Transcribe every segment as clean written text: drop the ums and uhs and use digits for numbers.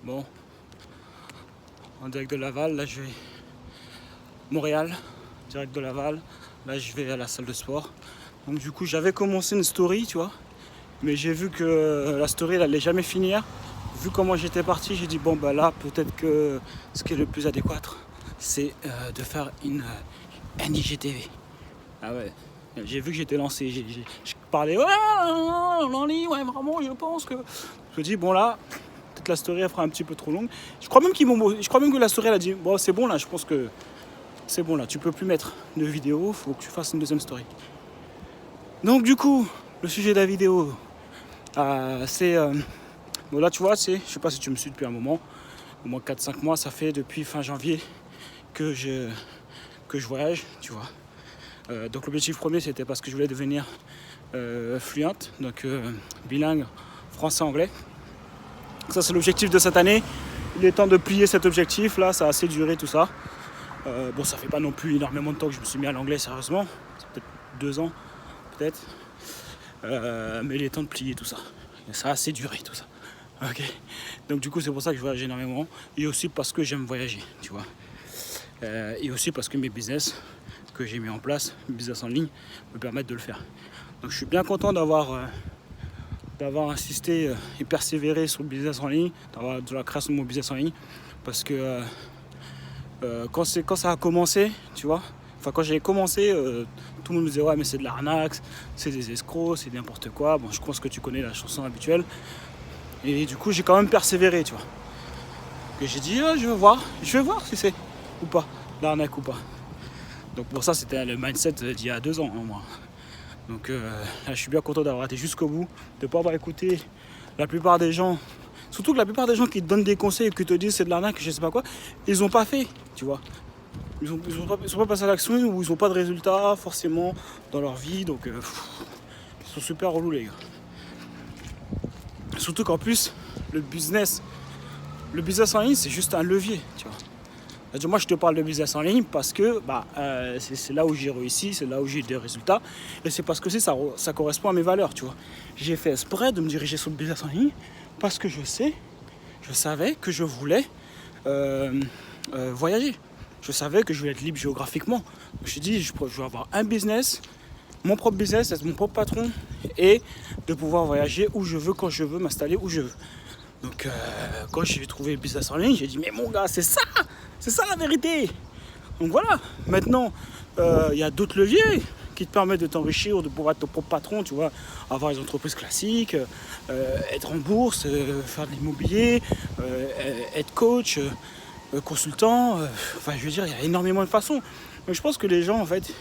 Bon, en direct de Laval, là je vais Montréal, direct de Laval. Là je vais à la salle de sport. Donc du coup j'avais commencé une story, tu vois. Mais j'ai vu que la story elle allait jamais finir. Vu comment j'étais parti, j'ai dit bon bah là peut-être que ce qui est le plus adéquat, c'est de faire une NIGTV. Ah ouais. J'ai vu que j'étais lancé, j'ai parlais, ouais, vraiment, je pense que. Je me dis, bon là, peut-être la story elle fera un petit peu trop longue. Je crois même que la story elle a dit, bon c'est bon là, je pense que c'est bon là, tu peux plus mettre de vidéo, faut que tu fasses une deuxième story. Donc du coup, le sujet de la vidéo, c'est. Bon là tu vois, je sais pas si tu me suis depuis un moment, au moins 4-5 mois, ça fait depuis fin janvier que je voyage, tu vois. Donc l'objectif premier c'était parce que je voulais devenir fluent, donc bilingue français-anglais. Ça c'est l'objectif de cette année. Il est temps de plier cet objectif là, ça a assez duré tout ça. Bon ça fait pas non plus énormément de temps que je me suis mis à l'anglais sérieusement, c'est peut-être 2 ans peut-être. Mais il est temps de plier tout ça. Ça a assez duré tout ça. Ok. Donc du coup c'est pour ça que je voyage énormément. Et aussi parce que j'aime voyager, tu vois. Et aussi parce que mes business que j'ai mis en place, mes business en ligne, me permettent de le faire. Donc je suis bien content d'avoir insisté et persévéré sur le business en ligne, de la création de mon business en ligne. Parce que quand ça a commencé, tu vois, quand j'ai commencé, tout le monde me disait ouais mais c'est de l'arnaque, c'est des escrocs, c'est n'importe quoi. Bon je pense que tu connais la chanson habituelle. Et du coup j'ai quand même persévéré, tu vois. Et j'ai dit je vais voir si c'est ou pas, l'arnaque ou pas. Donc pour ça c'était le mindset d'il y a 2 ans moi. Donc là je suis bien content d'avoir été jusqu'au bout, de ne pas avoir écouté la plupart des gens. Surtout que la plupart des gens qui te donnent des conseils et qui te disent c'est de l'arnaque, je sais pas quoi, ils ont pas fait, tu vois. Ils sont pas passés à l'action ou ils ont pas de résultats forcément dans leur vie. Donc ils sont super relous les gars. Surtout qu'en plus le business en ligne c'est juste un levier, tu vois. Moi je te parle de business en ligne parce que c'est là où j'ai réussi, c'est là où j'ai eu des résultats. Et c'est parce que ça correspond à mes valeurs, tu vois. J'ai fait exprès de me diriger sur le business en ligne parce que je savais que je voulais voyager. Je savais que je voulais être libre géographiquement. Donc, je me suis dit, je veux avoir un business, mon propre business, être mon propre patron et de pouvoir voyager où je veux, quand je veux, m'installer où je veux. Donc quand j'ai trouvé le business en ligne, j'ai dit mais mon gars, c'est ça la vérité. Donc voilà, maintenant il y a d'autres leviers qui te permettent de t'enrichir, de pouvoir être ton propre patron, tu vois, avoir les entreprises classiques, être en bourse, faire de l'immobilier, être coach, consultant, je veux dire, il y a énormément de façons. Mais je pense que les gens en fait,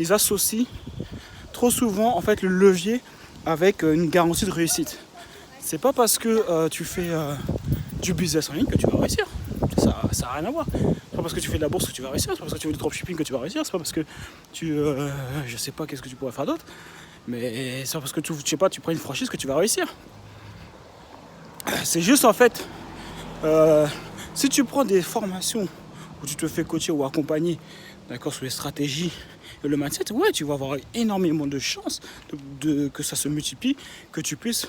ils associent trop souvent en fait le levier avec une garantie de réussite. C'est pas parce que tu fais du business en ligne que tu vas réussir. Ça n'a rien à voir. C'est pas parce que tu fais de la bourse que tu vas réussir. C'est pas parce que tu fais du dropshipping que tu vas réussir. C'est pas parce que je sais pas qu'est-ce que tu pourrais faire d'autre. Mais c'est pas parce que tu prends une franchise que tu vas réussir. C'est juste en fait, si tu prends des formations où tu te fais coacher ou accompagner, d'accord, sur les stratégies et le mindset, ouais, tu vas avoir énormément de chances que ça se multiplie, que tu puisses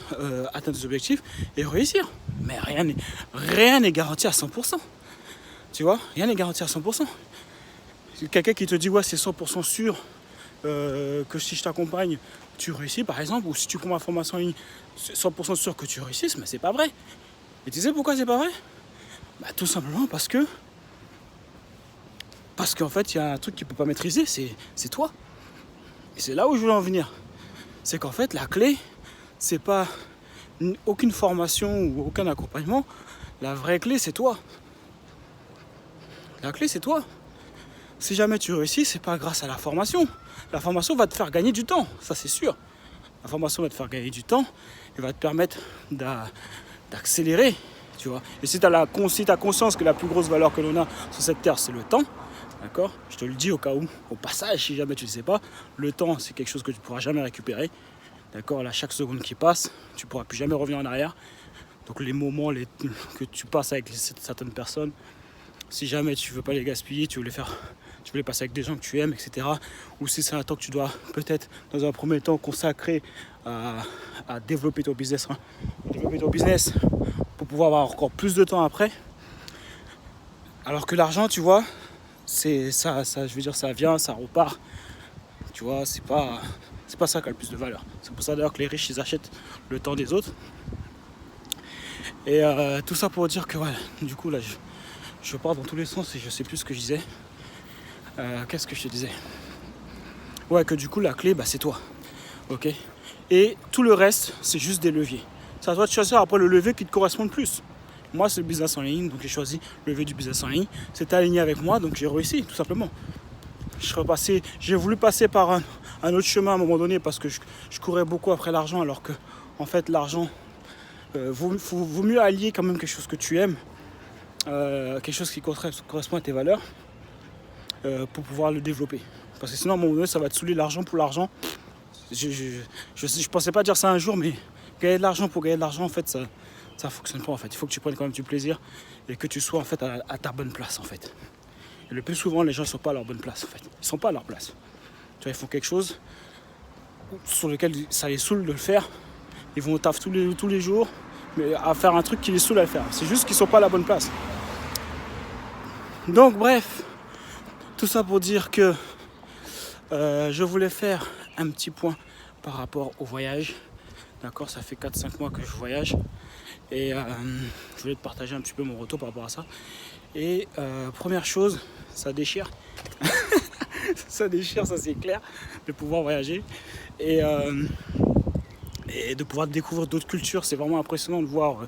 atteindre tes objectifs et réussir. Mais rien n'est garanti à 100%. Tu vois, rien n'est garanti à 100%. Quelqu'un qui te dit ouais c'est 100% sûr que si je t'accompagne tu réussis par exemple, ou si tu prends ma formation en ligne c'est 100% sûr que tu réussisses, mais c'est pas vrai. Et tu sais pourquoi c'est pas vrai? Tout simplement parce qu'en fait il y a un truc qu'il peut pas maîtriser, c'est toi. Et c'est là où je voulais en venir. C'est qu'en fait la clé c'est pas aucune formation ou aucun accompagnement. La vraie clé c'est toi. La clé c'est toi. Si jamais tu réussis, c'est pas grâce à la formation. La formation va te faire gagner du temps, ça c'est sûr. La formation va te faire gagner du temps et va te permettre d'accélérer, tu vois. Et si tu as conscience que la plus grosse valeur que l'on a sur cette terre, c'est le temps, d'accord? Je te le dis au cas où, au passage, si jamais tu ne sais pas, le temps, c'est quelque chose que tu ne pourras jamais récupérer, d'accord? Là, chaque seconde qui passe, tu ne pourras plus jamais revenir en arrière. Donc les moments que tu passes avec certaines personnes, si jamais tu ne veux pas les gaspiller, tu veux les faire tu veux les passer avec des gens que tu aimes, etc. Ou si c'est un temps que tu dois peut-être dans un premier temps consacrer à développer ton business, pour pouvoir avoir encore plus de temps après. Alors que l'argent, tu vois, c'est ça, je veux dire, ça vient, ça repart. Tu vois, c'est pas ça qui a le plus de valeur. C'est pour ça d'ailleurs que les riches, ils achètent le temps des autres. Et tout ça pour dire que ouais, du coup là, je pars dans tous les sens et je sais plus ce que je disais. Qu'est-ce que je te disais? Ouais, que du coup la clé, c'est toi. Ok. Et tout le reste, c'est juste des leviers. C'est à toi de choisir après le levier qui te correspond le plus. Moi, c'est le business en ligne, donc j'ai choisi le levier du business en ligne. C'était aligné avec moi, donc j'ai réussi, tout simplement. J'ai voulu passer par un autre chemin à un moment donné parce que je courais beaucoup après l'argent, alors que en fait l'argent vaut mieux allier quand même quelque chose que tu aimes, quelque chose qui correspond à tes valeurs, pour pouvoir le développer. Parce que sinon à un moment donné ça va te saouler, l'argent pour l'argent. Je pensais pas dire ça un jour, mais gagner de l'argent pour gagner de l'argent, en fait ça fonctionne pas en fait. Il faut que tu prennes quand même du plaisir et que tu sois en fait à ta bonne place en fait. Et le plus souvent, les gens ne sont pas à leur bonne place en fait. Ils sont pas à leur place. Tu vois, ils font quelque chose sur lequel ça les saoule de le faire. Ils vont au taf tous les jours, mais à faire un truc qui les saoule à le faire. C'est juste qu'ils sont pas à la bonne place. Donc bref, tout ça pour dire que je voulais faire un petit point par rapport au voyage. D'accord, ça fait 4-5 mois que je voyage. Et je voulais te partager un petit peu mon retour par rapport à ça. Et première chose, ça déchire. Ça déchire, ça c'est clair, de pouvoir voyager. Et de pouvoir découvrir d'autres cultures. C'est vraiment impressionnant de voir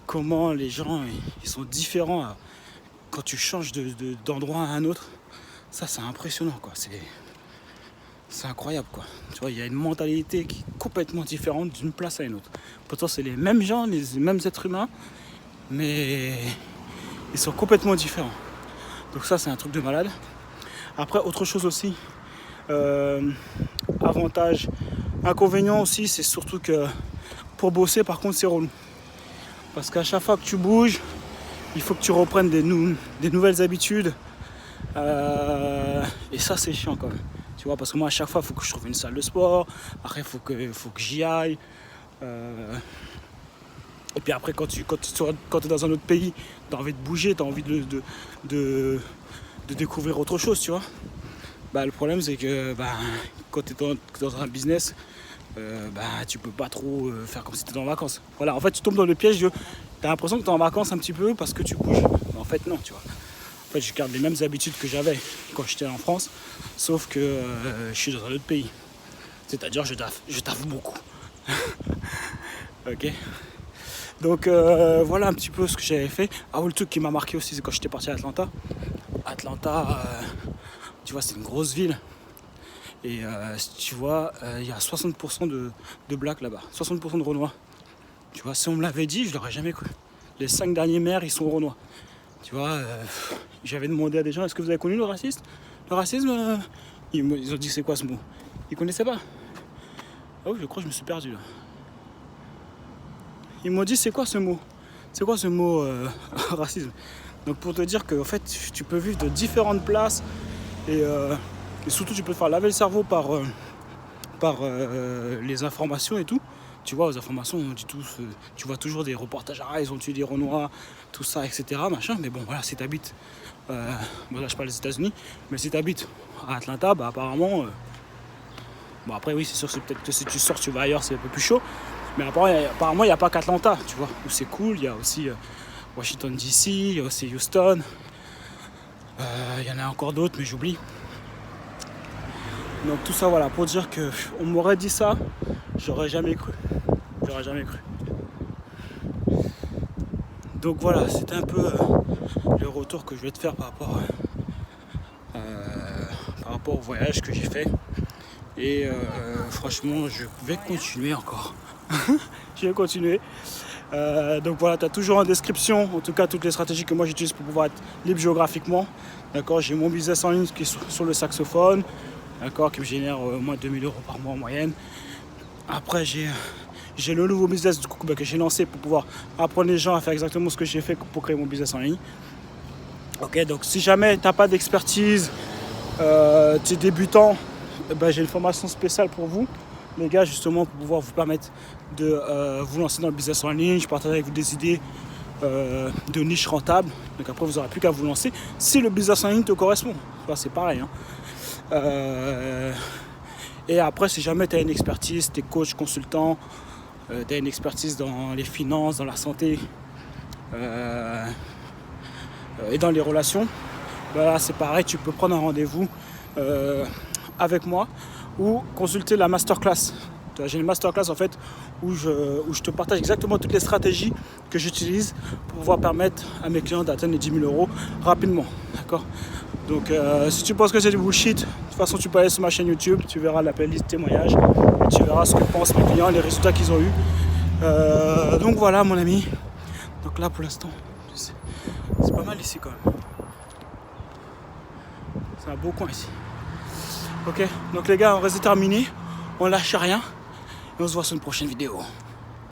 comment les gens ils sont différents quand tu changes d'endroit à un autre. Ça c'est impressionnant quoi. C'est incroyable quoi. Tu vois, il y a une mentalité qui est complètement différente d'une place à une autre. Pourtant c'est les mêmes gens, les mêmes êtres humains, mais ils sont complètement différents. Donc ça c'est un truc de malade. Après autre chose aussi, avantage, inconvénient aussi, c'est surtout que pour bosser par contre c'est relou. Parce qu'à chaque fois que tu bouges, il faut que tu reprennes des nouvelles habitudes. Et ça c'est chiant quand même. Tu vois, parce que moi à chaque fois il faut que je trouve une salle de sport. Après il faut que j'y aille. Et puis après quand tu es dans un autre pays, tu as envie de bouger, tu as envie de découvrir autre chose, tu vois. Le problème c'est que quand tu es dans un business, tu peux pas trop faire comme si tu étais en vacances. Voilà, en fait tu tombes dans le piège de tu as l'impression que tu es en vacances un petit peu parce que tu bouges. Mais en fait non, tu vois. En fait je garde les mêmes habitudes que j'avais quand j'étais en France, sauf que je suis dans un autre pays. C'est-à-dire je taffe beaucoup. Ok. Donc voilà un petit peu ce que j'avais fait. Le truc qui m'a marqué aussi c'est quand j'étais parti à Atlanta. Tu vois, c'est une grosse ville. Et tu vois, il y a 60% de blacks là-bas, 60% de Renois. Tu vois, si on me l'avait dit, je l'aurais jamais cru. Les 5 derniers maires, ils sont Renois. Tu vois, j'avais demandé à des gens, est-ce que vous avez connu le racisme? Le racisme, ils ont dit c'est quoi ce mot? Ils connaissaient pas. Ah oui, je crois que je me suis perdu là. Ils m'ont dit c'est quoi ce mot? C'est quoi ce mot racisme? Donc pour te dire que en fait, tu peux vivre de différentes places et surtout tu peux te faire laver le cerveau par les informations et tout. Tu vois, aux informations, on dit tous, tu vois toujours des reportages, ils ont tué des Renois, tout ça, etc. Machin. Mais bon, voilà, si t'habites, là je parle des États-Unis, mais si t'habites à Atlanta, apparemment, après oui, c'est sûr, c'est peut-être que si tu sors, tu vas ailleurs, c'est un peu plus chaud. Mais apparemment, il n'y a pas qu'Atlanta, tu vois, où c'est cool. Il y a aussi Washington DC, il y a aussi Houston. Il y en a encore d'autres, mais j'oublie. Donc tout ça, voilà, pour dire que on m'aurait dit ça, j'aurais jamais cru. Donc voilà, c'était un peu le retour que je vais te faire par rapport au voyage que j'ai fait. Et franchement, je vais continuer encore. Je vais continuer. Donc voilà, tu as toujours en description, en tout cas, toutes les stratégies que moi j'utilise pour pouvoir être libre géographiquement. D'accord, j'ai mon business en ligne qui est sur le saxophone. D'accord, qui me génère au moins 2000 € par mois en moyenne. Après, j'ai le nouveau business du coup, que j'ai lancé pour pouvoir apprendre les gens à faire exactement ce que j'ai fait pour créer mon business en ligne. Ok, donc si jamais tu n'as pas d'expertise, tu es débutant, ben, j'ai une formation spéciale pour vous, les gars, justement pour pouvoir vous permettre de vous lancer dans le business en ligne. Je partage avec vous des idées de niche rentable. Donc après, vous n'aurez plus qu'à vous lancer si le business en ligne te correspond. Enfin, c'est pareil. Hein. Et après, si jamais tu as une expertise, tu es coach, consultant, tu as une expertise dans les finances, dans la santé et dans les relations, ben c'est pareil, tu peux prendre un rendez-vous avec moi ou consulter la masterclass. J'ai une masterclass en fait où je te partage exactement toutes les stratégies que j'utilise pour pouvoir permettre à mes clients d'atteindre les 10 000 euros rapidement. D'accord ? Donc si tu penses que c'est du bullshit, de toute façon tu peux aller sur ma chaîne YouTube, tu verras la playlist témoignages, et tu verras ce que pensent mes clients, les résultats qu'ils ont eu. Donc voilà mon ami. Donc là pour l'instant, c'est pas mal ici quand même. C'est un beau coin ici. Ok, donc les gars, on reste terminé, on lâche rien et on se voit sur une prochaine vidéo.